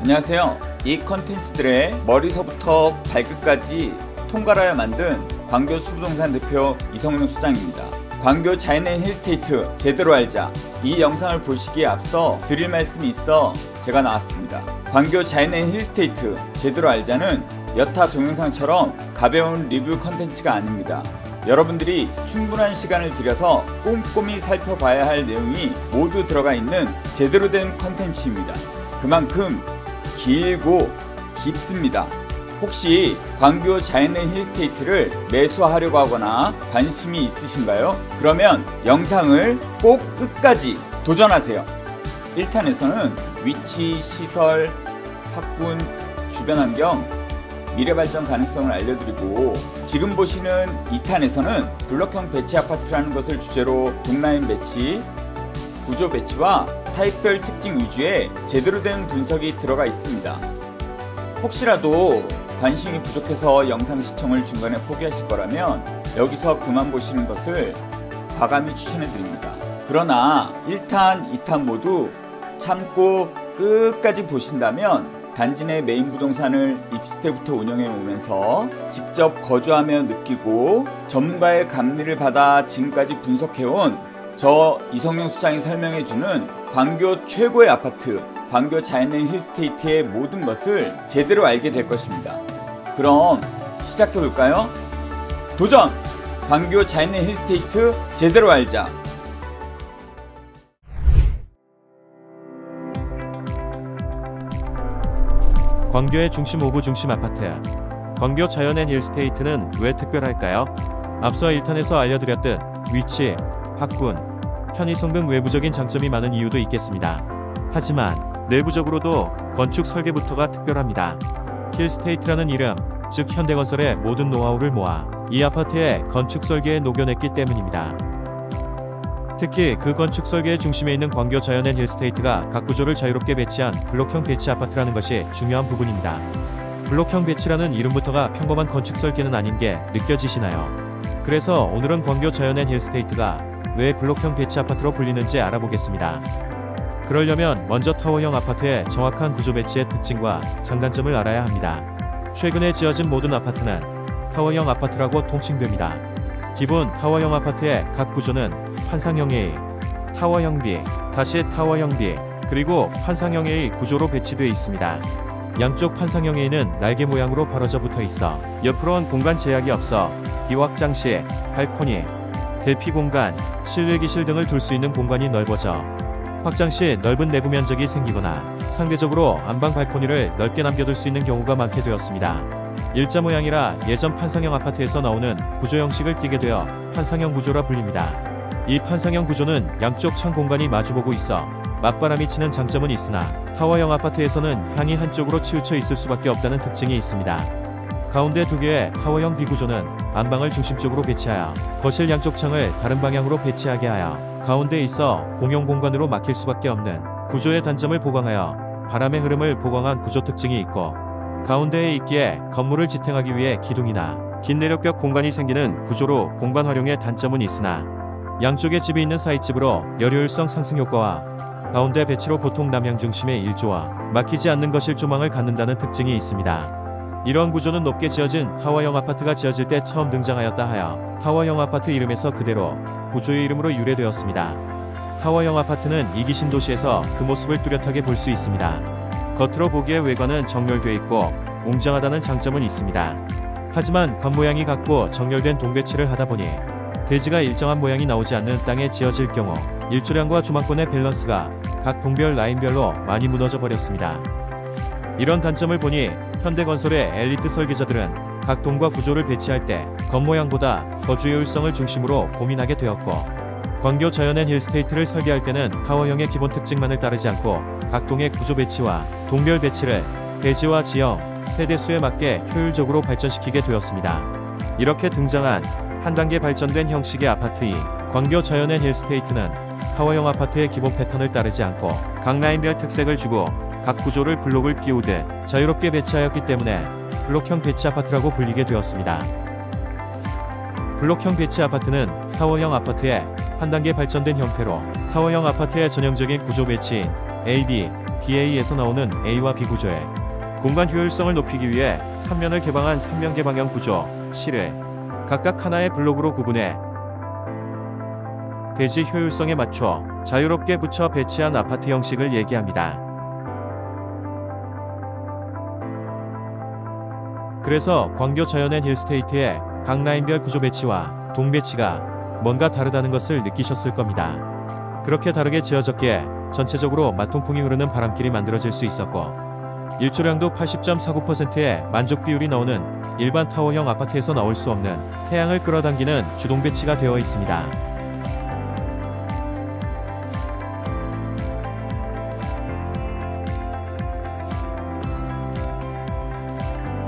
안녕하세요. 이 컨텐츠들의 머리서부터 발끝까지 통과하여 만든 광교 수부동산 대표 이성룡 수장입니다. 광교 자연의 힐스테이트 제대로 알자. 이 영상을 보시기에 앞서 드릴 말씀이 있어 제가 나왔습니다. 광교 자연의 힐스테이트 제대로 알자는 여타 동영상처럼 가벼운 리뷰 컨텐츠가 아닙니다. 여러분들이 충분한 시간을 들여서 꼼꼼히 살펴봐야 할 내용이 모두 들어가 있는 제대로 된 컨텐츠입니다. 그만큼 길고 깊습니다. 혹시 광교 자연의 힐스테이트를 매수하려고 하거나 관심이 있으신가요? 그러면 영상을 꼭 끝까지 도전하세요. 1탄에서는 위치, 시설, 학군, 주변 환경, 미래 발전 가능성을 알려드리고, 지금 보시는 2탄에서는 블럭형 배치 아파트라는 것을 주제로 동라인 배치, 구조 배치와 타입별 특징 위주의 제대로 된 분석이 들어가 있습니다. 혹시라도 관심이 부족해서 영상 시청을 중간에 포기하실 거라면 여기서 그만 보시는 것을 과감히 추천해드립니다. 그러나 1탄, 2탄 모두 참고 끝까지 보신다면 단지 내 메인 부동산을 입주 때부터 운영해 오면서 직접 거주하며 느끼고 전문가의 감리를 받아 지금까지 분석해온 저 이성룡 수장이 설명해주는 광교 최고의 아파트, 광교 자연의 힐스테이트의 모든 것을 제대로 알게 될 것입니다. 그럼 시작해볼까요? 도전! 광교 자연의 힐스테이트 제대로 알자. 광교의 중심 5구 중심 아파트 광교 자연의 힐스테이트는 왜 특별할까요? 앞서 1탄에서 알려드렸듯 위치, 학군, 편의성 등 외부적인 장점이 많은 이유도 있겠습니다. 하지만 내부적으로도 건축 설계부터가 특별합니다. 힐스테이트라는 이름, 즉 현대건설의 모든 노하우를 모아 이 아파트의 건축 설계에 녹여냈기 때문입니다. 특히 그 건축 설계의 중심에 있는 광교 자연의 힐스테이트가 각 구조를 자유롭게 배치한 블록형 배치 아파트라는 것이 중요한 부분입니다. 블록형 배치라는 이름부터가 평범한 건축 설계는 아닌 게 느껴지시나요? 그래서 오늘은 광교 자연의 힐스테이트가 왜 블록형 배치 아파트로 불리는지 알아보겠습니다. 그러려면 먼저 타워형 아파트의 정확한 구조 배치의 특징과 장단점을 알아야 합니다. 최근에 지어진 모든 아파트는 타워형 아파트라고 통칭됩니다. 기본 타워형 아파트의 각 구조는 환상형 A, 타워형 B, 다시 타워형 B, 그리고 환상형 A 구조로 배치되어 있습니다. 양쪽 환상형 A는 날개 모양으로 벌어져 붙어 있어 옆으로는 공간 제약이 없어 비확장 시 발코니, 대피 공간, 실외기실 등을 둘 수 있는 공간이 넓어져 확장 시 넓은 내부 면적이 생기거나 상대적으로 안방 발코니를 넓게 남겨둘 수 있는 경우가 많게 되었습니다. 일자 모양이라 예전 판상형 아파트에서 나오는 구조 형식을 띠게 되어 판상형 구조라 불립니다. 이 판상형 구조는 양쪽 창 공간이 마주보고 있어 맞바람이 치는 장점은 있으나 타워형 아파트에서는 향이 한쪽으로 치우쳐 있을 수밖에 없다는 특징이 있습니다. 가운데 두 개의 타워형 B구조는 안방을 중심적으로 배치하여 거실 양쪽 창을 다른 방향으로 배치하게 하여 가운데에 있어 공용 공간으로 막힐 수밖에 없는 구조의 단점을 보강하여 바람의 흐름을 보강한 구조 특징이 있고, 가운데에 있기에 건물을 지탱하기 위해 기둥이나 긴 내력벽 공간이 생기는 구조로 공간 활용의 단점은 있으나 양쪽에 집이 있는 사이집으로 여효율성 상승 효과와 가운데 배치로 보통 남향 중심의 일조와 막히지 않는 거실 조망을 갖는다는 특징이 있습니다. 이러한 구조는 높게 지어진 타워형 아파트가 지어질 때 처음 등장하였다 하여 타워형 아파트 이름에서 그대로 구조의 이름으로 유래되었습니다. 타워형 아파트는 이기 신도시에서 그 모습을 뚜렷하게 볼 수 있습니다. 겉으로 보기에 외관은 정렬되어 있고 웅장하다는 장점은 있습니다. 하지만 겉모양이 같고 정렬된 동배치를 하다 보니 대지가 일정한 모양이 나오지 않는 땅에 지어질 경우 일조량과 조망권의 밸런스가 각 동별 라인별로 많이 무너져 버렸습니다. 이런 단점을 보니 현대건설의 엘리트 설계자들은 각 동과 구조를 배치할 때 겉모양보다 거주효율성을 중심으로 고민하게 되었고, 광교 자연의 힐스테이트를 설계할 때는 타워형의 기본 특징만을 따르지 않고 각 동의 구조 배치와 동별 배치를 대지와 지형, 세대수에 맞게 효율적으로 발전시키게 되었습니다. 이렇게 등장한 한 단계 발전된 형식의 아파트 이 광교 자연의 힐스테이트는 타워형 아파트의 기본 패턴을 따르지 않고 각 라인별 특색을 주고 각 구조를 블록을 끼우듯 자유롭게 배치하였기 때문에 블록형 배치 아파트라고 불리게 되었습니다. 블록형 배치 아파트는 타워형 아파트의 한 단계 발전된 형태로 타워형 아파트의 전형적인 구조 배치인 A, B, BA에서 나오는 A와 B 구조에 공간 효율성을 높이기 위해 3면을 개방한 3면 개방형 구조 C를 각각 하나의 블록으로 구분해 대지 효율성에 맞춰 자유롭게 붙여 배치한 아파트 형식을 얘기합니다. 그래서 광교 자연앤 힐스테이트의 각 라인별 구조 배치와 동 배치가 뭔가 다르다는 것을 느끼셨을 겁니다. 그렇게 다르게 지어졌기에 전체적으로 맞통풍이 흐르는 바람길이 만들어질 수 있었고 일조량도 80.49%의 만족 비율이 나오는 일반 타워형 아파트에서 나올 수 없는 태양을 끌어당기는 주동 배치가 되어 있습니다.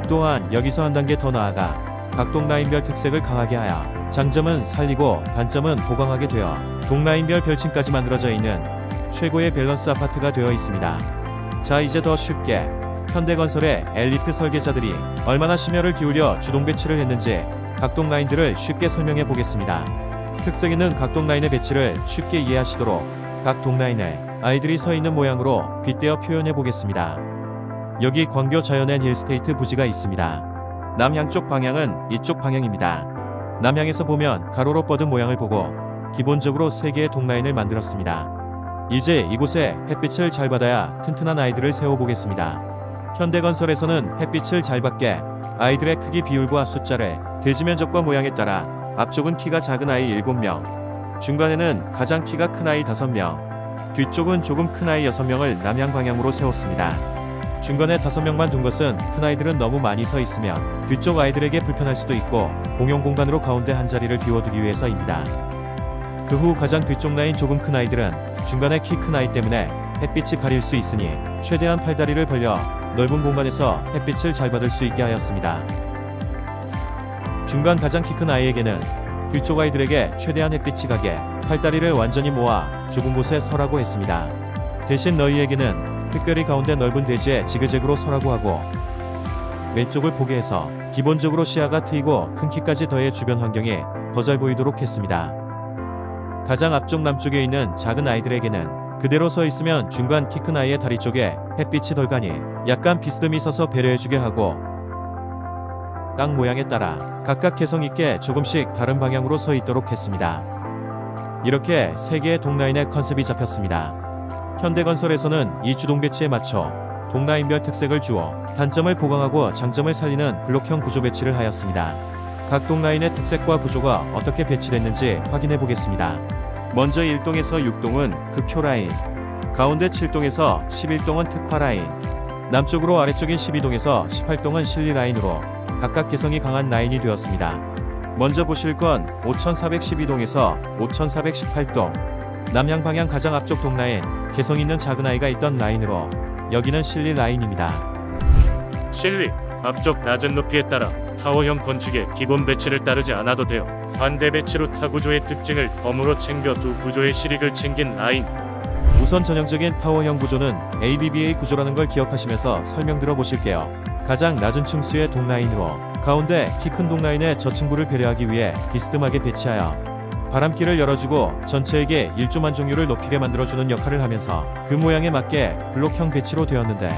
또한 여기서 한 단계 더 나아가 각 동 라인별 특색을 강하게 하여 장점은 살리고 단점은 보강하게 되어 동 라인별 별칭까지 만들어져 있는 최고의 밸런스 아파트가 되어 있습니다. 자, 이제 더 쉽게 현대건설의 엘리트 설계자들이 얼마나 심혈을 기울여 주동 배치를 했는지 각 동 라인들을 쉽게 설명해 보겠습니다. 특색 있는 각 동 라인의 배치를 쉽게 이해하시도록 각 동 라인을 아이들이 서 있는 모양으로 빗대어 표현해 보겠습니다. 여기 광교 자연앤 힐스테이트 부지가 있습니다. 남향쪽 방향은 이쪽 방향입니다. 남향에서 보면 가로로 뻗은 모양을 보고 기본적으로 3개의 동라인을 만들었습니다. 이제 이곳에 햇빛을 잘 받아야 튼튼한 아이들을 세워보겠습니다. 현대건설에서는 햇빛을 잘 받게 아이들의 크기 비율과 숫자를 대지 면적과 모양에 따라 앞쪽은 키가 작은 아이 7명, 중간에는 가장 키가 큰 아이 5명, 뒤쪽은 조금 큰 아이 6명을 남향 방향으로 세웠습니다. 중간에 5명만 둔 것은 큰 아이들은 너무 많이 서 있으면 뒤쪽 아이들에게 불편할 수도 있고 공용 공간으로 가운데 한 자리를 비워두기 위해서입니다. 그 후 가장 뒤쪽 라인 조금 큰 아이들은 중간에 키 큰 아이 때문에 햇빛이 가릴 수 있으니 최대한 팔다리를 벌려 넓은 공간에서 햇빛을 잘 받을 수 있게 하였습니다. 중간 가장 키 큰 아이에게는 뒤쪽 아이들에게 최대한 햇빛이 가게 팔다리를 완전히 모아 좁은 곳에 서라고 했습니다. 대신 너희에게는 특별히 가운데 넓은 대지에 지그재그로 서라고 하고 왼쪽을 보게 해서 기본적으로 시야가 트이고 큰 키까지 더해 주변 환경이 더 잘 보이도록 했습니다. 가장 앞쪽 남쪽에 있는 작은 아이들에게는 그대로 서 있으면 중간 키 큰 아이의 다리 쪽에 햇빛이 덜 가니 약간 비스듬히 서서 배려해주게 하고 땅 모양에 따라 각각 개성 있게 조금씩 다른 방향으로 서 있도록 했습니다. 이렇게 3개의 동라인의 컨셉이 잡혔습니다. 현대건설에서는 이 주동 배치에 맞춰 동라인별 특색을 주어 단점을 보강하고 장점을 살리는 블록형 구조 배치를 하였습니다. 각 동라인의 특색과 구조가 어떻게 배치됐는지 확인해 보겠습니다. 먼저 1동에서 6동은 극효 라인, 가운데 7동에서 11동은 특화 라인, 남쪽으로 아래쪽인 12동에서 18동은 실리 라인으로 각각 개성이 강한 라인이 되었습니다. 먼저 보실 건 5412동에서 5418동, 남향 방향 가장 앞쪽 동라인, 개성 있는 작은 아이가 있던 라인으로 여기는 실리 라인입니다. 실리, 앞쪽 낮은 높이에 따라 타워형 건축의 기본 배치를 따르지 않아도 돼요. 반대 배치로 타 구조의 특징을 덤으로 챙겨 두 구조의 실익을 챙긴 라인. 우선 전형적인 타워형 구조는 ABBA 구조라는 걸 기억하시면서 설명 들어보실게요. 가장 낮은 층수의 동라인으로 가운데 키 큰 동라인의 저층부를 배려하기 위해 비스듬하게 배치하여 바람길을 열어주고 전체에게 일조만 종류를 높이게 만들어주는 역할을 하면서 그 모양에 맞게 블록형 배치로 되었는데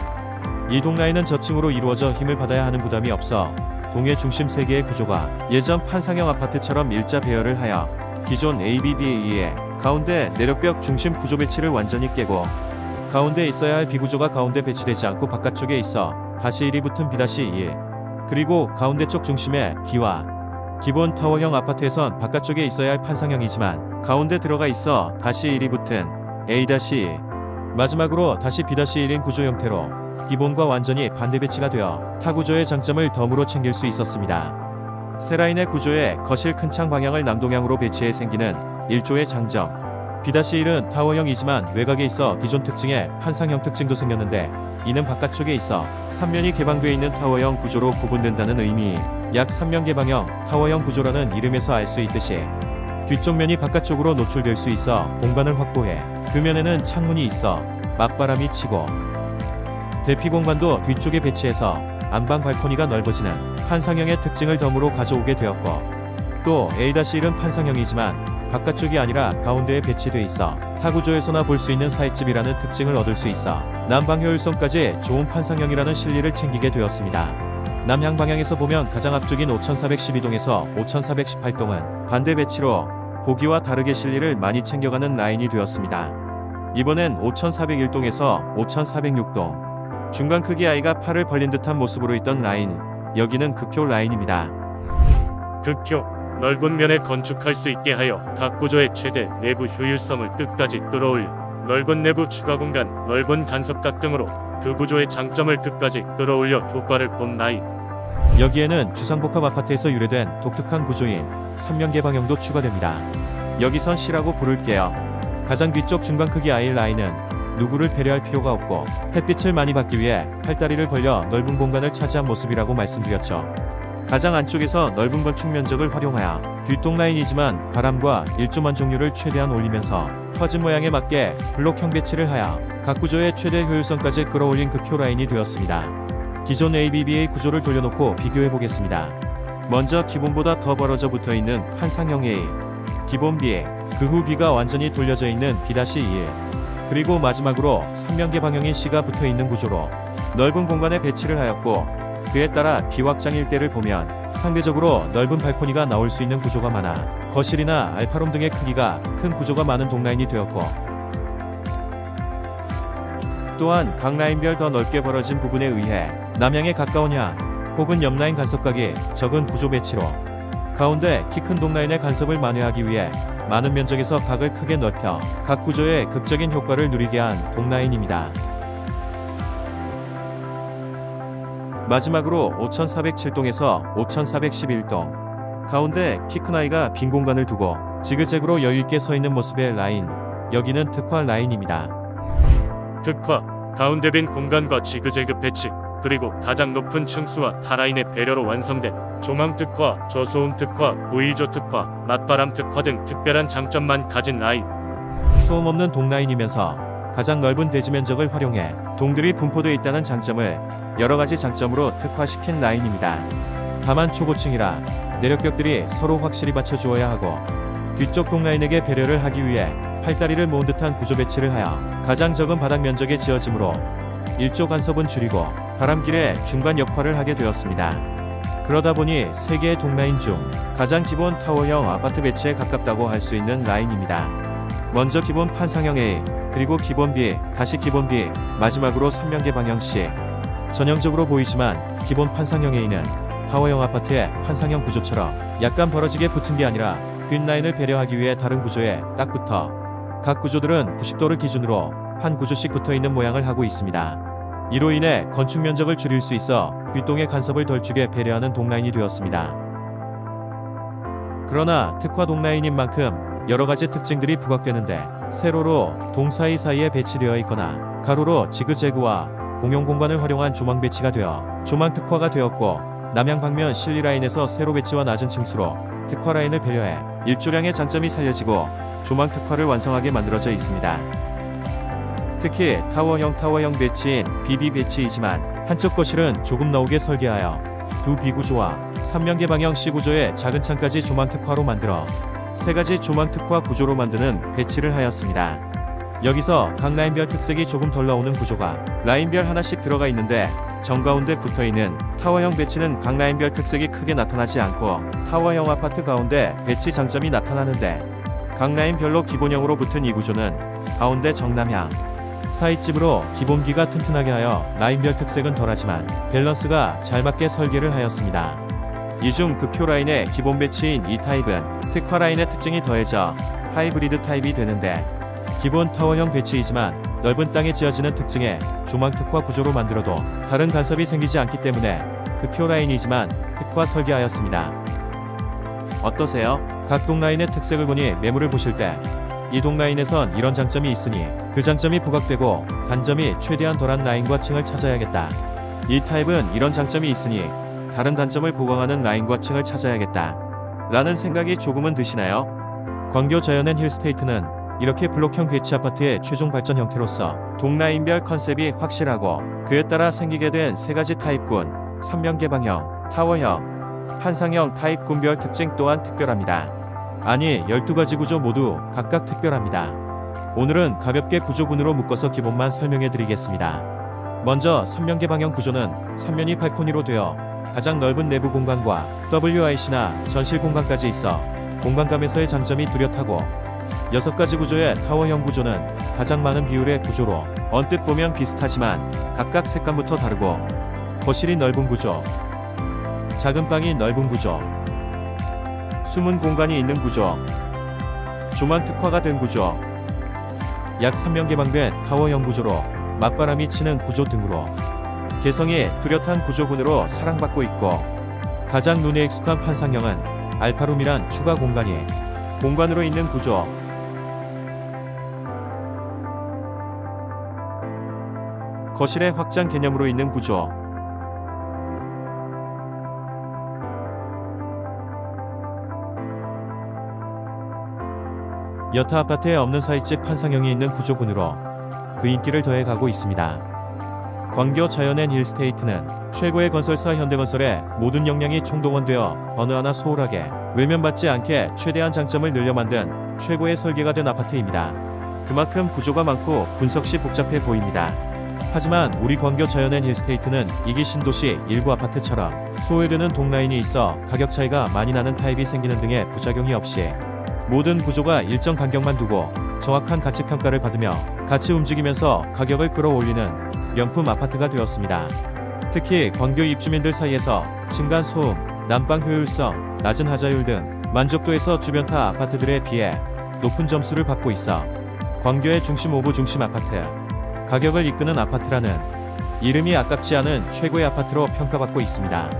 이 동라인은 저층으로 이루어져 힘을 받아야 하는 부담이 없어 동의 중심 3개의 구조가 예전 판상형 아파트처럼 일자 배열을 하여 기존 ABBA의 가운데 내력벽 중심 구조 배치를 완전히 깨고 가운데 있어야 할 B구조가 가운데 배치되지 않고 바깥쪽에 있어 다시 1이 붙은 B-1 그리고 가운데 쪽 중심에 B와 기본 타워형 아파트에선 바깥쪽에 있어야 할 판상형이지만 가운데 들어가 있어 다시 1이 붙은 A-2 마지막으로 다시 B-1인 구조 형태로 기본과 완전히 반대 배치가 되어 타 구조의 장점을 덤으로 챙길 수 있었습니다. 세 라인의 구조에 거실 큰 창 방향을 남동향으로 배치해 생기는 1조의 장점. B-1은 타워형이지만 외곽에 있어 기존 특징의 판상형 특징도 생겼는데 이는 바깥쪽에 있어 3면이 개방되어 있는 타워형 구조로 구분된다는 의미. 약 3면 개방형 타워형 구조라는 이름에서 알 수 있듯이 뒤쪽 면이 바깥쪽으로 노출될 수 있어 공간을 확보해 그 면에는 창문이 있어 맞바람이 치고 대피 공간도 뒤쪽에 배치해서 안방 발코니가 넓어지는 판상형의 특징을 덤으로 가져오게 되었고 또 A-1은 판상형이지만 바깥쪽이 아니라 가운데에 배치돼 있어 타 구조에서나 볼 수 있는 사이집이라는 특징을 얻을 수 있어 난방 효율성까지 좋은 판상형이라는 실리를 챙기게 되었습니다. 남향 방향에서 보면 가장 앞쪽인 5412동에서 5418동은 반대 배치로 보기와 다르게 실리를 많이 챙겨가는 라인이 되었습니다. 이번엔 5401동에서 5406동 중간 크기 아이가 팔을 벌린 듯한 모습으로 있던 라인, 여기는 극효 라인입니다. 극효, 넓은 면에 건축할 수 있게 하여 각 구조의 최대 내부 효율성을 끝까지 끌어올려 넓은 내부 추가 공간, 넓은 간섭각 등으로 그 구조의 장점을 끝까지 끌어올려 효과를 본 라인. 여기에는 주상복합 아파트에서 유래된 독특한 구조인 3명계 방형도 추가됩니다. 여기선 C라고 부를게요. 가장 뒤쪽 중간 크기 아이 라인은 누구를 배려할 필요가 없고 햇빛을 많이 받기 위해 팔다리를 벌려 넓은 공간을 차지한 모습이라고 말씀드렸죠. 가장 안쪽에서 넓은 건축 면적을 활용하여 뒷동 라인이지만 바람과 일조만 종류를 최대한 올리면서 퍼진 모양에 맞게 블록형 배치를 하여 각 구조의 최대 효율성까지 끌어올린 극효 라인이 되었습니다. 기존 ABBA 구조를 돌려놓고 비교해 보겠습니다. 먼저 기본보다 더 벌어져 붙어있는 판상형 A, 기본 B, 그 후 B가 완전히 돌려져 있는 B-1, 그리고 마지막으로 3명계 방형인 C가 붙어있는 구조로 넓은 공간에 배치를 하였고, 그에 따라 비확장 일대를 보면 상대적으로 넓은 발코니가 나올 수 있는 구조가 많아 거실이나 알파룸 등의 크기가 큰 구조가 많은 동라인이 되었고, 또한 각 라인별 더 넓게 벌어진 부분에 의해 남향에 가까운 향 혹은 옆라인 간섭각이 적은 구조 배치로 가운데 키 큰 동라인의 간섭을 만회하기 위해 많은 면적에서 각을 크게 넓혀 각 구조의 극적인 효과를 누리게 한 동라인입니다. 마지막으로 5407동에서 5411동 가운데 키 큰 아이가 빈 공간을 두고 지그재그로 여유있게 서 있는 모습의 라인, 여기는 특화 라인입니다. 특화, 가운데 빈 공간과 지그재그 배치, 그리고 가장 높은 층수와 타라인의 배려로 완성된 조망 특화, 저소음 특화, 보이조 특화, 맞바람 특화 등 특별한 장점만 가진 라인. 소음 없는 동라인이면서 가장 넓은 대지 면적을 활용해 동들이 분포되어 있다는 장점을 여러가지 장점으로 특화시킨 라인입니다. 다만 초고층이라 내력벽들이 서로 확실히 받쳐주어야 하고 뒤쪽 동라인에게 배려를 하기 위해 팔다리를 모은 듯한 구조 배치를 하여 가장 적은 바닥 면적에 지어지므로 일조 간섭은 줄이고 바람길의 중간 역할을 하게 되었습니다. 그러다 보니 3개의 동라인 중 가장 기본 타워형 아파트 배치에 가깝다고 할 수 있는 라인입니다. 먼저 기본 판상형 A, 그리고 기본 B, 다시 기본 B, 마지막으로 3명계 방형 C. 전형적으로 보이지만 기본 판상형 A는 타워형 아파트의 판상형 구조처럼 약간 벌어지게 붙은 게 아니라 뒷라인을 배려하기 위해 다른 구조에 딱 붙어 각 구조들은 90도를 기준으로 한 구조씩 붙어있는 모양을 하고 있습니다. 이로 인해 건축 면적을 줄일 수 있어 뒷동의 간섭을 덜 주게 배려하는 동라인이 되었습니다. 그러나 특화 동라인인 만큼 여러가지 특징들이 부각되는데, 세로로 동 사이사이에 배치되어 있거나 가로로 지그재그와 공용 공간을 활용한 조망 배치가 되어 조망 특화가 되었고, 남향 방면 실리 라인에서 세로 배치와 낮은 층수로 특화 라인을 배려해 일조량의 장점이 살려지고 조망 특화를 완성하게 만들어져 있습니다. 특히 타워형 배치인 BB 배치이지만 한쪽 거실은 조금 나오게 설계하여 두 B구조와 3명계 방형 C구조의 작은 창까지 조망 특화로 만들어 3가지 조망 특화 구조로 만드는 배치를 하였습니다. 여기서 각 라인별 특색이 조금 덜 나오는 구조가 라인별 하나씩 들어가 있는데, 정가운데 붙어있는 타워형 배치는 각 라인별 특색이 크게 나타나지 않고 타워형 아파트 가운데 배치 장점이 나타나는데, 각 라인별로 기본형으로 붙은 이 구조는 가운데 정남향 사이집으로 기본기가 튼튼하게 하여 라인별 특색은 덜하지만 밸런스가 잘 맞게 설계를 하였습니다. 이 중 극효 라인의 기본 배치인 이 타입은 특화 라인의 특징이 더해져 하이브리드 타입이 되는데, 기본 타워형 배치이지만 넓은 땅에 지어지는 특징의 조망 특화 구조로 만들어도 다른 간섭이 생기지 않기 때문에 극효 라인이지만 특화 설계하였습니다. 어떠세요? 각 동라인의 특색을 보니 매물을 보실 때 이 동라인에선 이런 장점이 있으니 그 장점이 부각되고 단점이 최대한 덜한 라인과 층을 찾아야겠다. 이 타입은 이런 장점이 있으니 다른 단점을 보강하는 라인과 층을 찾아야겠다 라는 생각이 조금은 드시나요? 광교 자연앤 힐스테이트는 이렇게 블록형 배치 아파트의 최종 발전 형태로서 동라인별 컨셉이 확실하고 그에 따라 생기게 된 3가지 타입군, 3명계 방형, 타워형, 판상형 타입군별 특징 또한 특별합니다. 아니 12가지 구조 모두 각각 특별합니다. 오늘은 가볍게 구조군으로 묶어서 기본만 설명해 드리겠습니다. 먼저 3면 개방형 구조는 3면이 발코니로 되어 가장 넓은 내부 공간과 WIC나 전실 공간까지 있어 공간감에서의 장점이 뚜렷하고, 6가지 구조의 타워형 구조는 가장 많은 비율의 구조로 언뜻 보면 비슷하지만 각각 색감부터 다르고, 거실이 넓은 구조, 작은 방이 넓은 구조, 숨은 공간이 있는 구조, 조망 특화가 된 구조, 약 3면 개방된 타워형 구조로 맞바람이 치는 구조 등으로 개성이 뚜렷한 구조군으로 사랑받고 있고, 가장 눈에 익숙한 판상형은 알파룸이란 추가 공간이 공간으로 있는 구조, 거실의 확장 개념으로 있는 구조, 여타 아파트에 없는 사이집 판상형이 있는 구조군으로 그 인기를 더해가고 있습니다. 광교 자연앤 힐스테이트는 최고의 건설사 현대건설의 모든 역량이 총동원되어 어느 하나 소홀하게 외면받지 않게 최대한 장점을 늘려 만든 최고의 설계가 된 아파트입니다. 그만큼 구조가 많고 분석시 복잡해 보입니다. 하지만 우리 광교 자연앤 힐스테이트는 이기 신도시 일부 아파트처럼 소외되는 동라인이 있어 가격 차이가 많이 나는 타입이 생기는 등의 부작용이 없이 모든 구조가 일정 간격만 두고 정확한 가치 평가를 받으며 같이 움직이면서 가격을 끌어올리는 명품 아파트가 되었습니다. 특히 광교 입주민들 사이에서 층간 소음, 난방 효율성, 낮은 하자율 등 만족도에서 주변 타 아파트들에 비해 높은 점수를 받고 있어 광교의 중심 오브 중심 아파트, 가격을 이끄는 아파트라는 이름이 아깝지 않은 최고의 아파트로 평가받고 있습니다.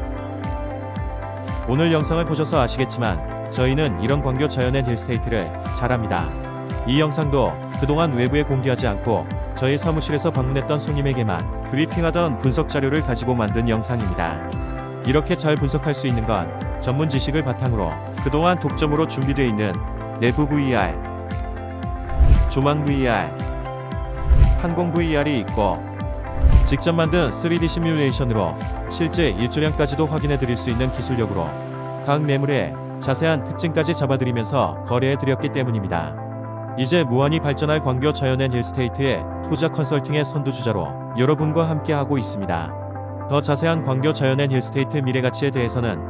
오늘 영상을 보셔서 아시겠지만 저희는 이런 광교 자연앤 힐스테이트를 잘합니다. 이 영상도 그동안 외부에 공개하지 않고 저희 사무실에서 방문했던 손님에게만 브리핑하던 분석 자료를 가지고 만든 영상입니다. 이렇게 잘 분석할 수 있는 건 전문 지식을 바탕으로 그동안 독점으로 준비되어 있는 내부 VR, 조망 VR, 항공 VR이 있고, 직접 만든 3D 시뮬레이션으로 실제 일조량까지도 확인해 드릴 수 있는 기술력으로 각 매물의 자세한 특징까지 잡아드리면서 거래해 드렸기 때문입니다. 이제 무한히 발전할 광교 자연앤 힐스테이트의 투자 컨설팅의 선두주자로 여러분과 함께하고 있습니다. 더 자세한 광교 자연앤 힐스테이트 미래가치에 대해서는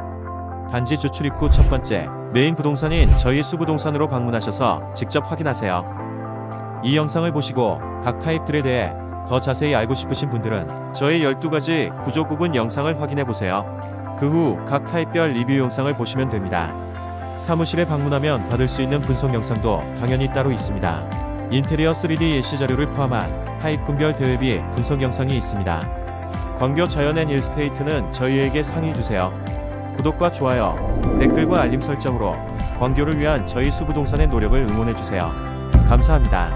단지 주출입구 첫 번째 메인 부동산인 저희 수부동산으로 방문하셔서 직접 확인하세요. 이 영상을 보시고 각 타입들에 대해 더 자세히 알고 싶으신 분들은 저희 12가지 구조 구분 영상을 확인해보세요. 그 후 각 타입별 리뷰 영상을 보시면 됩니다. 사무실에 방문하면 받을 수 있는 분석 영상도 당연히 따로 있습니다. 인테리어 3D 예시 자료를 포함한 타입군별 대외비 분석 영상이 있습니다. 광교 자연앤 힐스테이트는 저희에게 상의 주세요. 구독과 좋아요, 댓글과 알림 설정으로 광교를 위한 저희 수부동산의 노력을 응원해주세요. 감사합니다.